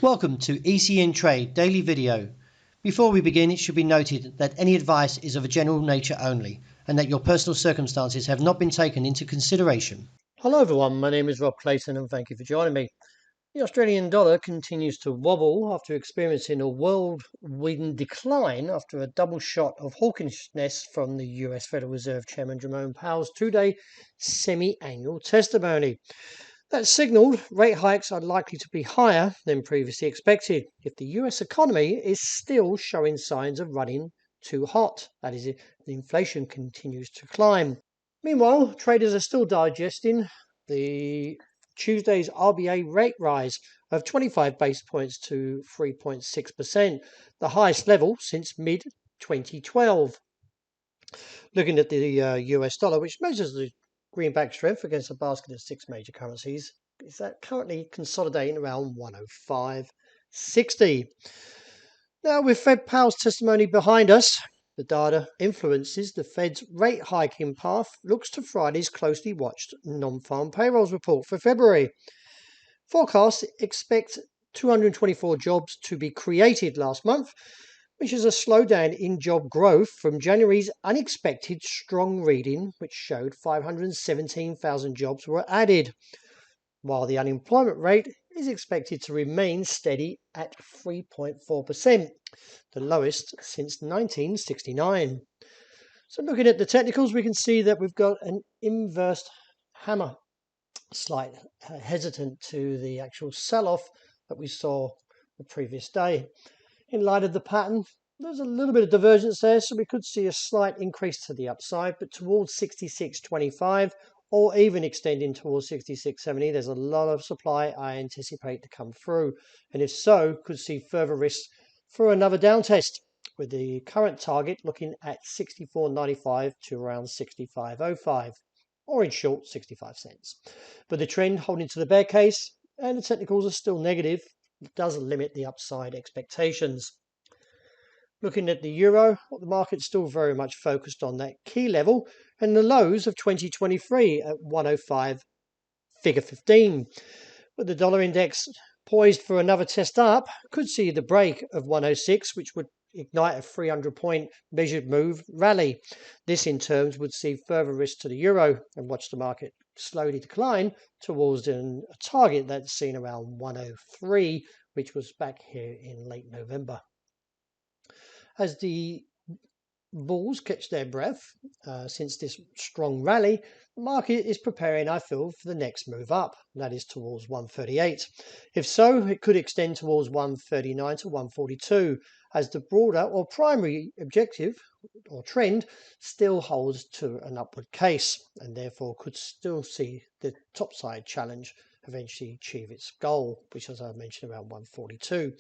Welcome to ECNTRADE daily video. Before we begin, it should be noted that any advice is of a general nature only and that your personal circumstances have not been taken into consideration. Hello everyone, my name is Rob Clayton and thank you for joining me. The Australian dollar continues to wobble after experiencing a world-wide decline after a double shot of hawkishness from the US Federal Reserve Chairman Jerome Powell's two-day semi-annual testimony. That signalled rate hikes are likely to be higher than previously expected if the US economy is still showing signs of running too hot. That is, if the inflation continues to climb. Meanwhile, traders are still digesting the Tuesday's RBA rate rise of 25 basis points to 3.6%, the highest level since mid-2012. Looking at the US dollar, which measures the greenback strength against a basket of six major currencies, is that currently consolidating around 105.60. Now, with Fed Powell's testimony behind us, the data influences the Fed's rate hiking path looks to Friday's closely watched non-farm payrolls report for February. Forecasts expect 224 jobs to be created last month, which is a slowdown in job growth from January's unexpected strong reading, which showed 517,000 jobs were added, while the unemployment rate is expected to remain steady at 3.4%, the lowest since 1969. So looking at the technicals, we can see that we've got an inverse hammer, slight hesitant to the actual sell-off that we saw the previous day. In light of the pattern, there's a little bit of divergence there, so we could see a slight increase to the upside, but towards 66.25 or even extending towards 66.70, there's a lot of supply I anticipate to come through, and if so, could see further risks for another down test, with the current target looking at 64.95 to around 65.05, or in short, 65 cents. But the trend holding to the bear case, and the technicals are still negative. It does limit the upside expectations. Looking at the euro, the market's still very much focused on that key level and the lows of 2023 at 105.15. With the dollar index poised for another test up, could see the break of 106, which would ignite a 300-point measured move rally. This in turn would see further risk to the euro and watch the market slowly decline towards a target that's seen around 103, which was back here in late November. As the bulls catch their breath since this strong rally, the market is preparing, I feel, for the next move up, that is towards 138. If so, it could extend towards 139 to 142, as the broader or primary objective or trend still holds to an upward case, and therefore could still see the topside challenge eventually achieve its goal, which, as I mentioned, around 142.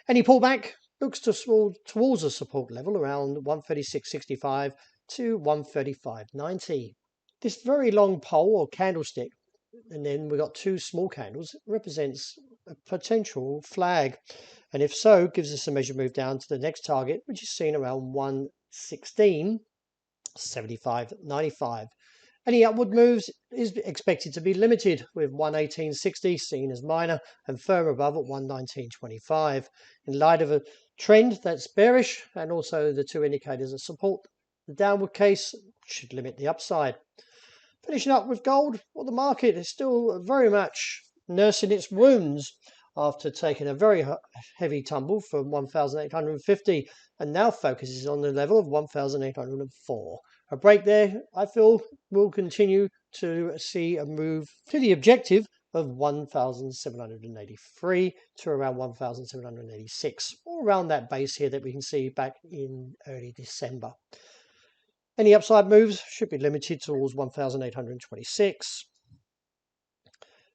Any pullback looks towards a support level around 136.65 to 135.90. This very long pole or candlestick, and then we've got two small candles, represents a potential flag, and if so, gives us a measure move down to the next target, which is seen around 116.75.95. Any upward moves is expected to be limited, with 118.60 seen as minor and firm above at 119.25. In light of a trend that's bearish and also the two indicators that support the downward case should limit the upside. Finishing up with gold, well, the market is still very much nursing its wounds after taking a very heavy tumble from 1,850 and now focuses on the level of 1,804. A break there, I feel, will continue to see a move to the objective of 1,783 to around 1,786, or around that base here that we can see back in early December. Any upside moves should be limited towards 1,826.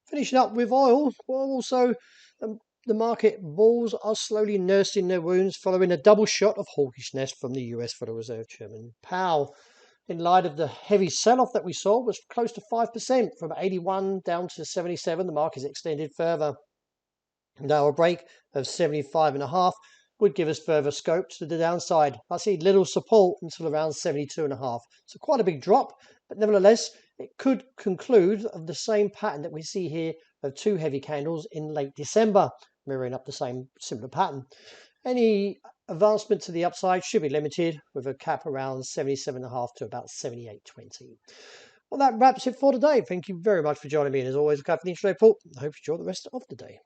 Finishing up with oil, well, also the market bulls are slowly nursing their wounds following a double shot of hawkishness from the US Federal Reserve Chairman Powell. In light of the heavy sell-off that we saw, was close to 5%, from 81 down to 77. The market is extended further. Now a break of 75.5 would give us further scope to the downside. I see little support until around 72.5. So quite a big drop, but nevertheless, it could conclude of the same pattern that we see here of two heavy candles in late December, mirroring up the same similar pattern. Any advancement to the upside should be limited, with a cap around 77.5 to about 78.20. Well, that wraps it for today. Thank you very much for joining me, and as always, look out for the intraday report. I hope you enjoy the rest of the day.